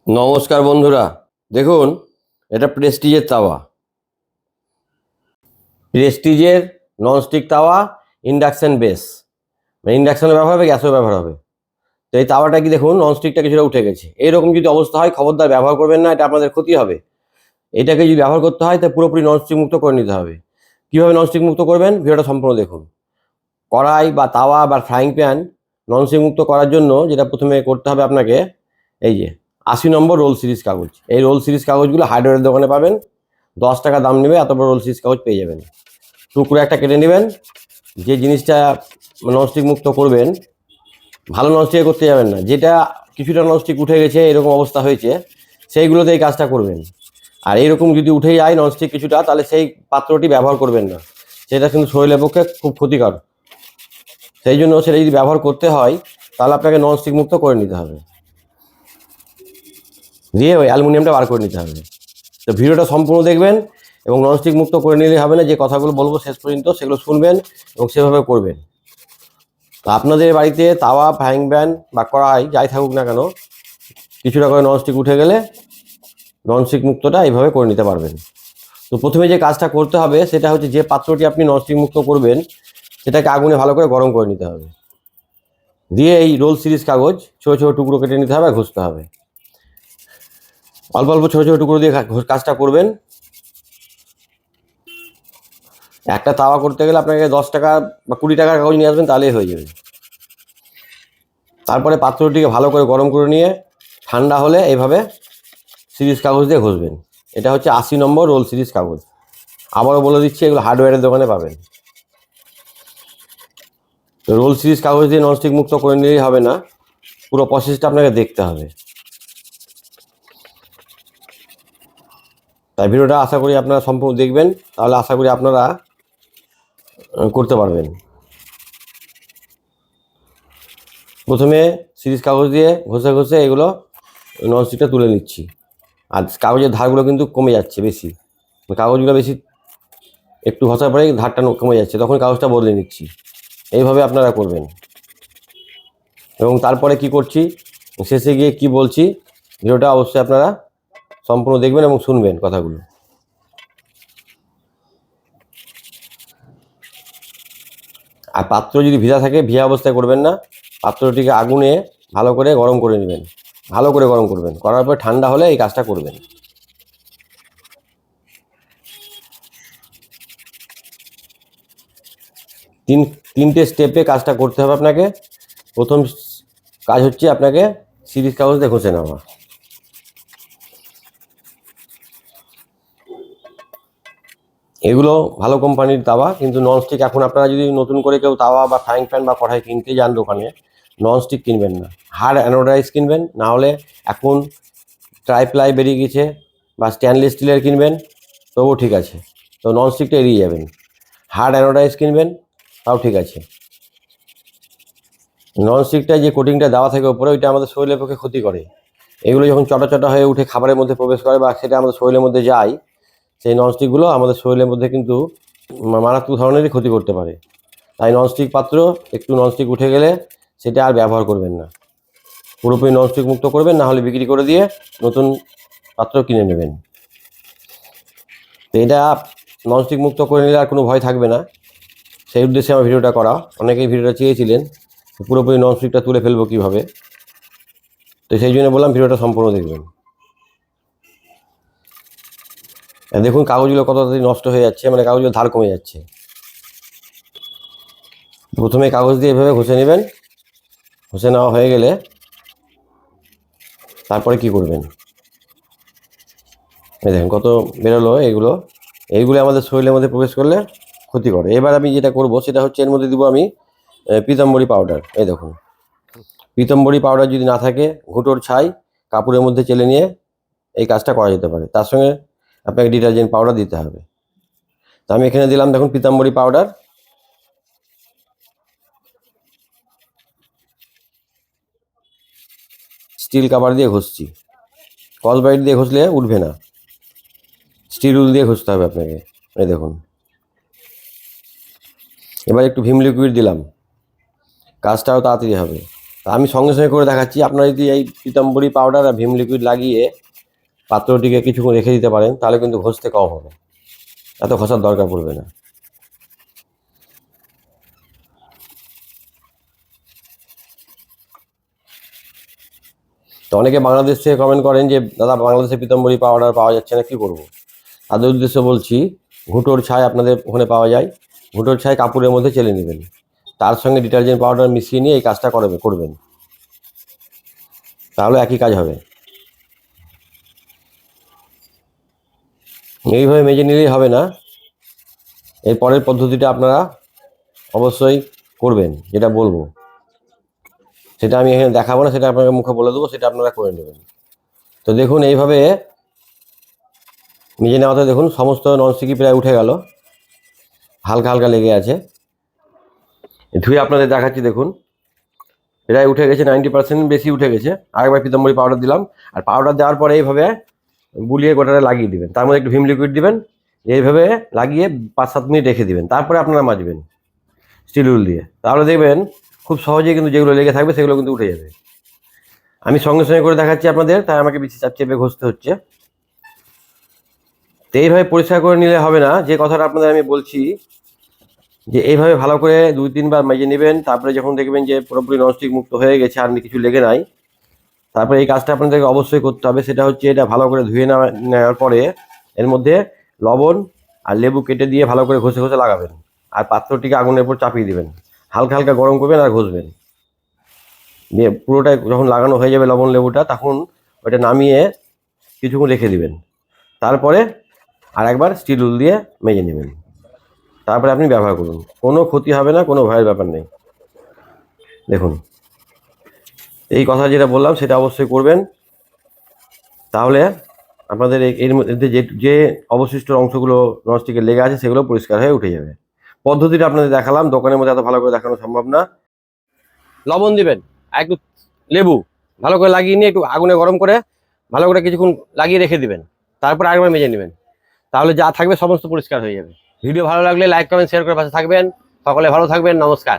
নমস্কার বন্ধুরা, দেখুন এটা প্রেস্টিজের তাওয়া। প্রেস্টিজের ননস্টিক তাওয়া, ইন্ডাকশান বেস, মানে ইন্ডাকশানও ব্যবহার হবে, গ্যাসও ব্যবহার হবে। তো এই তাওয়াটা কি দেখুন, ননস্টিকটা কিছুটা উঠে গেছে। এইরকম যদি অবস্থা হয় খবরদার ব্যবহার করবেন না, এটা আপনাদের ক্ষতি হবে। এটাকে যদি ব্যবহার করতে হয় তা পুরোপুরি ননস্টিক মুক্ত করে নিতে হবে। কীভাবে ননস্টিক মুক্ত করবেন ভিডিওটা সম্পূর্ণ দেখুন। কড়াই বা তাওয়া বা ফ্রাইং প্যান ননস্টিক মুক্ত করার জন্য যেটা প্রথমে করতে হবে আপনাকে, এই যে 80 নম্বর রোল সিরিজ কাগজ। এই রোল সিরিজ কাগজগুলো হার্ডওয়্যারের দোকানে পাবেন, 10 টাকা দাম নেবে, এত বড় রোল সিরিজ কাগজ পেয়ে যাবেন। টুকরো একটা কেটে নেবেন। যে জিনিসটা ননস্টিক মুক্ত করবেন, ভালো ননস্টিক করতে যাবেন না, যেটা কিছুটা ননস্টিক উঠে গেছে এরকম অবস্থা হয়েছে সেইগুলোতে এই কাজটা করবেন। আর এইরকম যদি উঠে যায় ননস্টিক কিছুটা, তাহলে সেই পাত্রটি ব্যবহার করবেন না, সেটা কিন্তু শরীরের পক্ষে খুব ক্ষতিকর। সেই জন্য সেটা যদি ব্যবহার করতে হয় তাহলে আপনাকে ননস্টিক মুক্ত করে নিতে হবে, দিয়ে ওই অ্যালুমিনিয়ামটা বার করে নিতে হবে। তো ভিডিওটা সম্পূর্ণ দেখবেন এবং ননস্টিক মুক্ত করে নিলে হবে না, যে কথাগুলো বলবো শেষ পর্যন্ত সেগুলো শুনবেন এবং সেভাবে করবেন। তো আপনাদের বাড়িতে তাওয়া, ফ্রাইং প্যান বা কড়াই যাই থাকুক না কেন, কিছুটা করে ননস্টিক উঠে গেলে ননস্টিক মুক্তটা এইভাবে করে নিতে পারবেন। তো প্রথমে যে কাজটা করতে হবে সেটা হচ্ছে, যে পাত্রটি আপনি ননস্টিক মুক্ত করবেন সেটাকে আগুনে ভালো করে গরম করে নিতে হবে। দিয়ে এই রোল সিরিজ কাগজ ছোটো ছোটো টুকরো কেটে নিতে হবে, ঘষতে হবে। অল্প অল্প ছোটো ছোটো টুকরো দিয়ে কাজটা করবেন। একটা তাওয়া করতে গেলে আপনাকে 10 টাকা বা 20 টাকার কাগজ নিয়ে আসবেন, তাহলেই হয়ে যাবে। তারপরে পাত্রটিকে ভালো করে গরম করে নিয়ে ঠান্ডা হলে এইভাবে সিরিজ কাগজ দিয়ে ঘষবেন। এটা হচ্ছে 80 নম্বর রোল সিরিজ কাগজ। আবারও বলে দিচ্ছি, এগুলো হার্ডওয়্যারের দোকানে পাবেন। তো রোল সিরিজ কাগজ দিয়ে ননস্টিক মুক্ত করে নিলেই হবে না, পুরো প্রসেসটা আপনাকে দেখতে হবে। তাই ভিডিওটা আশা করি আপনারা সম্পূর্ণ দেখবেন, তাহলে আশা করি আপনারা করতে পারবেন। প্রথমে সিরিজ কাগজ দিয়ে ঘষে ঘষে এগুলো ননস্টিকটা তুলে নিচ্ছি। আর কাগজের ধারগুলো কিন্তু কমে যাচ্ছে বেশি, কাগজগুলো বেশি একটু ঘষার পরেই ধারটা কমে যাচ্ছে, তখন কাগজটা বদলে নিচ্ছি। এইভাবে আপনারা করবেন। এবং তারপরে কি করছি, শেষে গিয়ে কি বলছি, ভিডিওটা অবশ্যই আপনারা সম্পূর্ণ দেখবেন এবং শুনবেন কথাগুলো। আর পাত্র যদি ভিজা থাকে, ভিজা অবস্থায় করবেন না, পাত্রটিকে আগুনে ভালো করে গরম করে নেবেন, ভালো করে গরম করবেন, করার পর ঠান্ডা হলে এই কাজটা করবেন। তিনটে স্টেপে কাজটা করতে হবে আপনাকে। প্রথম কাজ হচ্ছে আপনাকে সিরিজ কাগজ দিয়ে ঘষে নেওয়া। এগুলো ভালো কোম্পানির তাওয়া, কিন্তু ননস্টিক এখন আপনারা যদি নতুন করে কেউ তাওয়া বা ফ্রাইং প্যান বা কড়াই কিনতে যান দোকানে, ননস্টিক কিনবেন না, হার্ড অ্যানোডাইজ কিনবেন। না হলে এখন ট্রাইপ্লাই বেরিয়ে গেছে, বা স্টেনলেস স্টিলের কিনবেন, তবুও ঠিক আছে। তো ননস্টিকটা এড়িয়ে যাবেন। হার্ড অ্যানোডাইজ কিনবেন, তাও ঠিক আছে। ননস্টিকটা যে কোটিংটা দেওয়া থাকে ওপরে, ওইটা আমাদের শরীরের পক্ষে ক্ষতি করে। এগুলো যখন চটা চটা হয়ে উঠে খাবারের মধ্যে প্রবেশ করে বা সেটা আমাদের শরীরের মধ্যে যায়, সেই ননস্টিকগুলো আমাদের শরীরের মধ্যে কিন্তু মারাত্মক ধরনেরই ক্ষতি করতে পারে। তাই ননস্টিক পাত্র একটু ননস্টিক উঠে গেলে সেটা আর ব্যবহার করবেন না, পুরোপুরি ননস্টিক মুক্ত করবেন, না হলে বিক্রি করে দিয়ে নতুন পাত্র কিনে নেবেন। তো এটা ননস্টিক মুক্ত করে নিলে আর কোনো ভয় থাকবে না, সেই উদ্দেশ্যে আমার ভিডিওটা করা। অনেকেই ভিডিওটা চেয়েছিলেন পুরোপুরি ননস্টিকটা তুলে ফেলবো কীভাবে, তো সেই জন্য বললাম ভিডিওটা সম্পূর্ণ দেখবেন। দেখুন কাগজগুলো কত তাড়াতাড়ি নষ্ট হয়ে যাচ্ছে, মানে কাগজগুলো ধার কমে যাচ্ছে। প্রথমে কাগজ দিয়ে এভাবে ঘষে নেবেন। ঘষে নেওয়া হয়ে গেলে তারপরে কি করবেন, এই দেখেন কত বেরোলো। এইগুলো আমাদের শরীরের মধ্যে প্রবেশ করলে ক্ষতি করে। এবার আমি যেটা করব সেটা হচ্ছে, এর মধ্যে দিব আমি পিতাম্বরী পাউডার। এই দেখুন, পিতাম্বরী পাউডার যদি না থাকে, ঘুঁটোর ছাই কাপড়ের মধ্যে চেলে নিয়ে এই কাজটা করা যেতে পারে। তার সঙ্গে আপনাকে ডিটারজেন্ট পাউডার দিতে হবে। তো আমি এখানে দিলাম দেখুন পিতাম্বরী পাউডার। স্টিল কাভার দিয়ে ঘষছি, কসবাইট দিয়ে ঘষলে উঠবে না, স্টিল উল দিয়ে ঘষতে হবে আপনাকে। এই দেখুন, এবার একটু ভিম লিকুইড দিলাম, কাজটাও তাড়াতাড়ি হবে। আমি সঙ্গে সঙ্গে করে দেখাচ্ছি। আপনারা যদি এই পিতাম্বরী পাউডার আর ভিম লিকুইড লাগিয়ে পাত্রটিকে কিছুক্ষণ রেখে দিতে পারেন, তাহলে কিন্তু ঘষতে কম হবে, এত ঘষার দরকার পড়বে না। তো অনেকে বাংলাদেশ থেকে কমেন্ট করেন যে দাদা বাংলাদেশে পিতাম্বরী পাউডার পাওয়া যাচ্ছে না, কী করবো? তাদের উদ্দেশ্যে বলছি, ঘুঁটোর ছাই আপনাদের ওখানে পাওয়া যায়, ঘুঁটোর ছাই কাপড়ের মধ্যে চেলে নেবেন, তার সঙ্গে ডিটারজেন্ট পাউডার মিশিয়ে নিয়ে এই কাজটা করবেন, তাহলে একই কাজ হবে। এইভাবে মেজে নিলেই হবে না, এর পরের পদ্ধতিটা আপনারা অবশ্যই করবেন, যেটা বলবো সেটা আমি এখানে দেখাবো না, সেটা আপনাকে মুখে বলে দেবো, সেটা আপনারা করে নেবেন। তো দেখুন এইভাবে মেজে নেওয়াতে দেখুন সমস্ত ননস্টিকি প্রায় উঠে গেল, হালকা হালকা লেগে আছে। ধুয়ে আপনাদের দেখাচ্ছি, দেখুন প্রায় উঠে গেছে, 90% বেশি উঠে গেছে। আরেকবার পিতাম্বরী পাউডার দিলাম, আর পাউডার দেওয়ার পরে এইভাবে বুলিয়ে গোটাটা লাগিয়ে দিবেন, তার মধ্যে একটু ভিম লিকুইড দিবেন, এইভাবে লাগিয়ে 5-7 মিনিট রেখে দিবেন, তারপরে আপনারা মাজবেন স্টিল উল দিয়ে। তাহলে দেখবেন খুব সহজেই কিন্তু যেগুলো লেগে থাকবে সেগুলো কিন্তু উঠে যাবে। আমি সঙ্গে সঙ্গে করে দেখাচ্ছি আপনাদের, তাই আমাকে বেশি চাপ চেপে ঘষতে হচ্ছে। তো এইভাবে পরিষ্কার করে নিলে হবে না, যে কথাটা আপনাদের আমি বলছি যে এইভাবে ভালো করে 2-3 বার মেজে নেবেন, তারপরে যখন দেখবেন যে পুরোপুরি ননস্টিক মুক্ত হয়ে গেছে আর কিছু লেগে নাই, তারপরে এই কাজটা আপনাদেরকে অবশ্যই করতে হবে। সেটা হচ্ছে এটা ভালো করে ধুয়ে নেওয়ার পরে এর মধ্যে লবণ আর লেবু কেটে দিয়ে ভালো করে ঘষে ঘষে লাগাবেন, আর পাত্রটিকে আগুনের উপর চাপিয়ে দিবেন, হালকা হালকা গরম করবেন আর ঘষবেন। দিয়ে পুরোটাই যখন লাগানো হয়ে যাবে লবণ লেবুটা, তখন ওটা নামিয়ে কিছুক্ষণ রেখে দিবেন, তারপরে আর একবার স্টিল উল দিয়ে মেজে নেবেন, তারপরে আপনি ব্যবহার করুন, কোনো ক্ষতি হবে না, কোনো ভয়ের ব্যাপার নেই। দেখুন এই কথা যেটা বললাম সেটা অবশ্যই করবেন, তাহলে আপনাদের এর মধ্যে যে অবশিষ্ট অংশগুলো ননস্টিকের লেগে আছে সেগুলো পরিষ্কার হয়ে উঠে যাবে। পদ্ধতিটা আপনাদের দেখালাম, দোকানের মধ্যে এত ভালো করে দেখানো সম্ভব না। লবণ দিবেন আর একটু লেবু ভালো করে লাগিয়ে নিয়ে একটু আগুনে গরম করে ভালো করে কিছুক্ষণ লাগিয়ে রেখে দিবেন, তারপর আরেকবার মেজে নেবেন, তাহলে যা থাকবে সমস্ত পরিষ্কার হয়ে যাবে। ভিডিও ভালো লাগলে লাইক কমেন্ট শেয়ার করে পাশে থাকবেন। সকলে ভালো থাকবেন, নমস্কার।